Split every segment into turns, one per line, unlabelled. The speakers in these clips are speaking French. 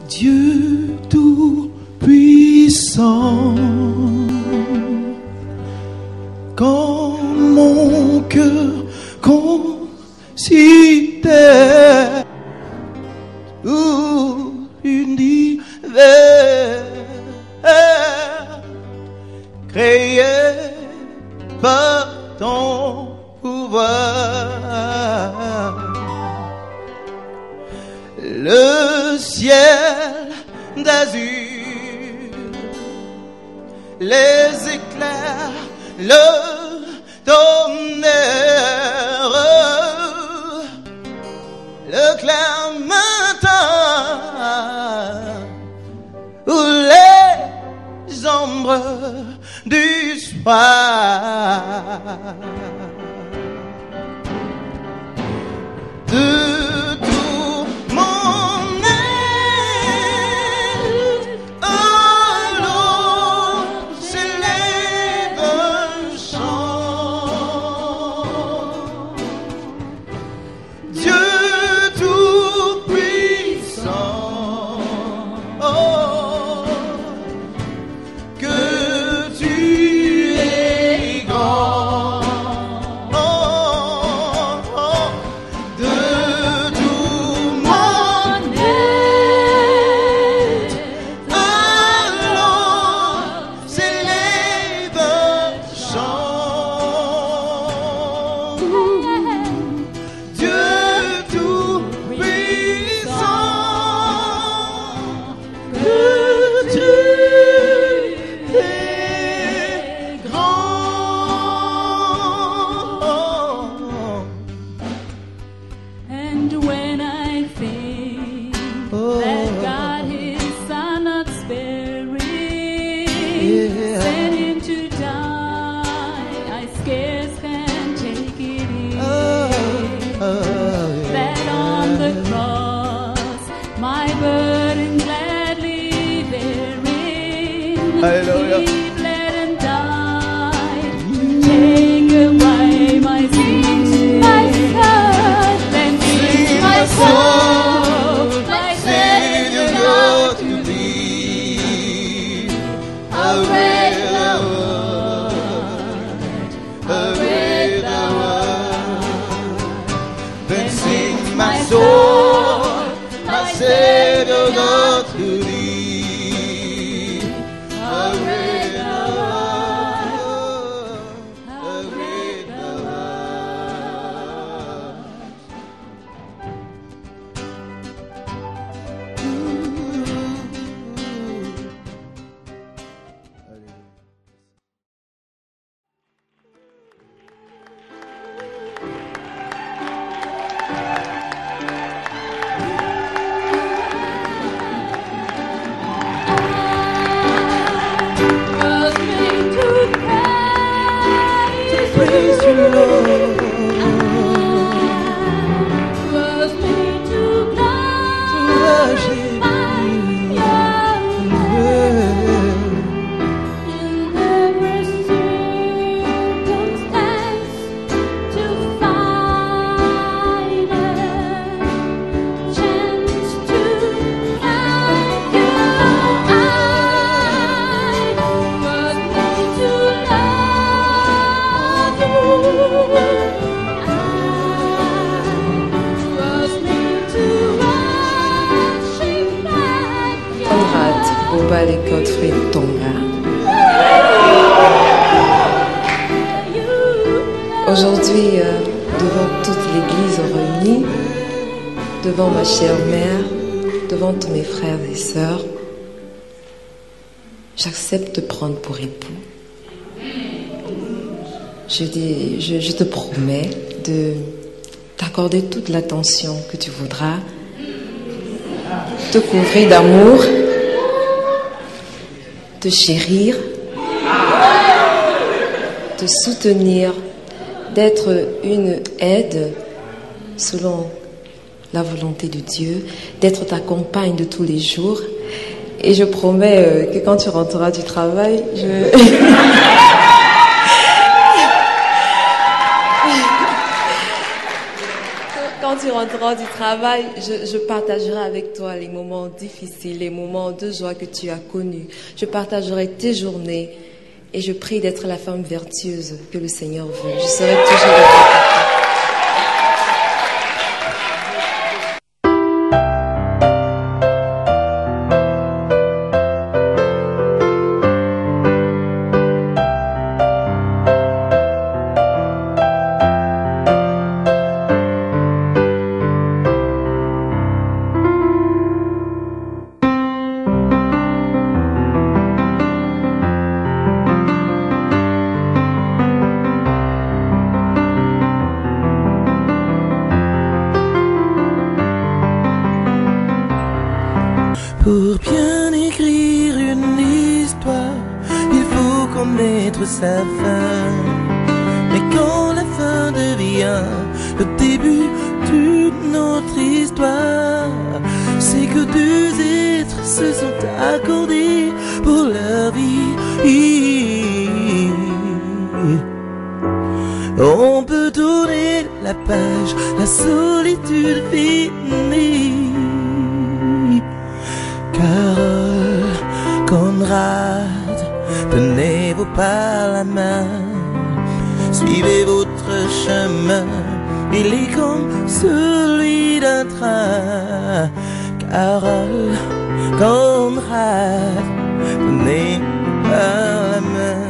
Dieu tout-puissant, quand mon cœur considère tout l'univers créé par ton pouvoir, le ciel d'azur, les éclairs, le tonnerre, le clair matin, ou les ombres du soir. De tout mon être, alors s'élève un chant. Dieu tout-puissant, oh, que tu es grand, oh, oh, de tout mon être, alors s'élève un chant. Dieu tout-puissant, que tu es grand.
And when I think
Oh.
that God His Son not sparing,
Yeah.
sent Him to die, I scarce can take it in. That on the cross, my burden gladly bearing,
Hallelujah.
He bled and died to take away my sins. My God, then sings my soul, my Savior God to
thee.
a great thou art, a great thou art.
Then sings my soul, my Savior God to thee. A great thou art, a great thou art.
Was made to praise,
Praise you, Lord.
was made to
Worship
glorify
you.
Your in every circumstance to find a chance to thank you. I was made to love you. I was made to worship at your
Konrad Bobal et Godfrey Tonga. Aujourd'hui, devant toute l'église réunie, devant ma chère mère, devant tous mes frères et sœurs, j'accepte de prendre pour époux. Je te promets de t'accorder toute l'attention que tu voudras, te couvrir d'amour, te chérir, te soutenir, d'être une aide selon la volonté de Dieu, d'être ta compagne de tous les jours. Et je promets que quand tu rentreras du travail, quand tu tu rentreras du travail, je partagerai avec toi les moments difficiles, les moments de joie que tu as connus. Je partagerai tes journées et je prie d'être la femme vertueuse que le Seigneur veut. Je serai toujours là pour toi.
Pour bien écrire une histoire, il faut connaître sa fin. Mais quand la fin devient le début d'une autre histoire, c'est que deux êtres se sont accordés pour leur vie. On peut tourner la page, la solitude finie. Carole, Conrad, tenez-vous par la main, suivez votre chemin, il est comme celui d'un train. Carole, Conrad, tenez-vous par la main,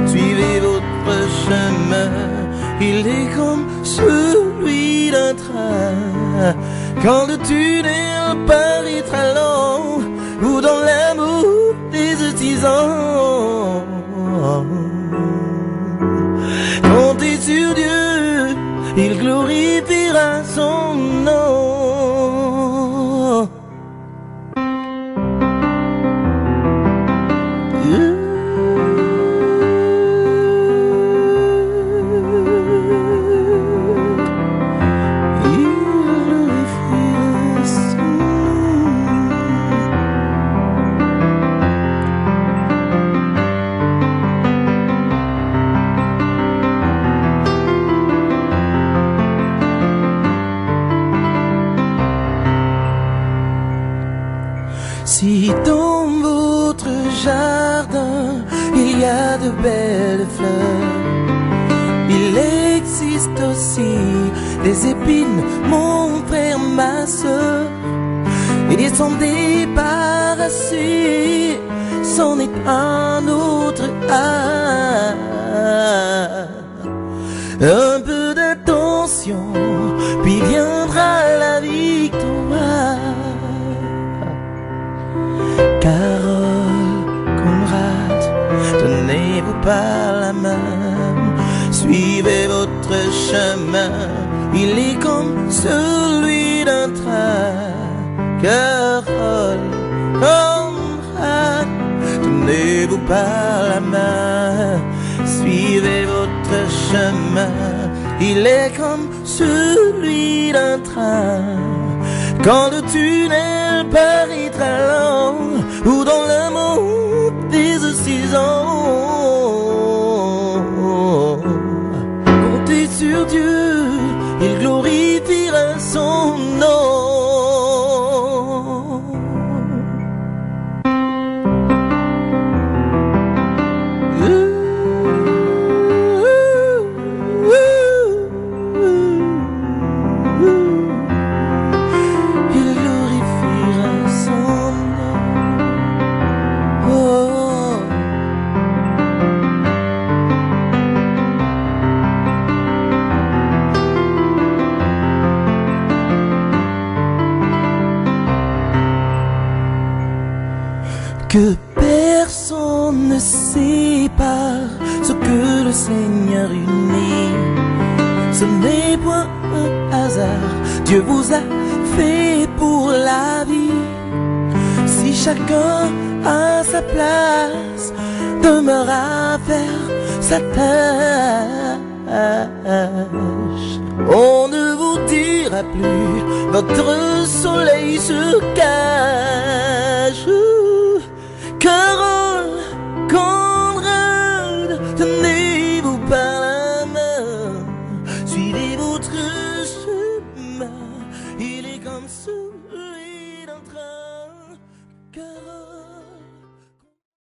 suivez votre chemin, il est comme celui d'un train. Quand le tunnel paraîtra long, ou dans l'amour des artisans, comptez sur Dieu, il glorifiera son nom. Si dans votre jardin il y a de belles fleurs, il existe aussi des épines, mon frère, ma soeur, et s'en débarrasser, c'en est un autre art. Un peu d'attention, puis viendra la victoire. Carole, Conrad, tenez-vous par la main, suivez votre chemin, il est comme celui d'un train. Carole, Conrad, tenez-vous par la main, suivez votre chemin, il est comme celui d'un train. Quand le tunnel paraîtra long, ou dans l'amour des 6 ans, comptez sur Dieu, il glorifiera son nom. Que personne ne sépare ce que le Seigneur unit. Ce n'est point un hasard, Dieu vous a fait pour la vie. Si chacun a sa place, demeure à faire sa tâche. On ne vous dira plus, votre soleil se cache. Carole, Conrad, tenez-vous par la main, suivez votre chemin, cœur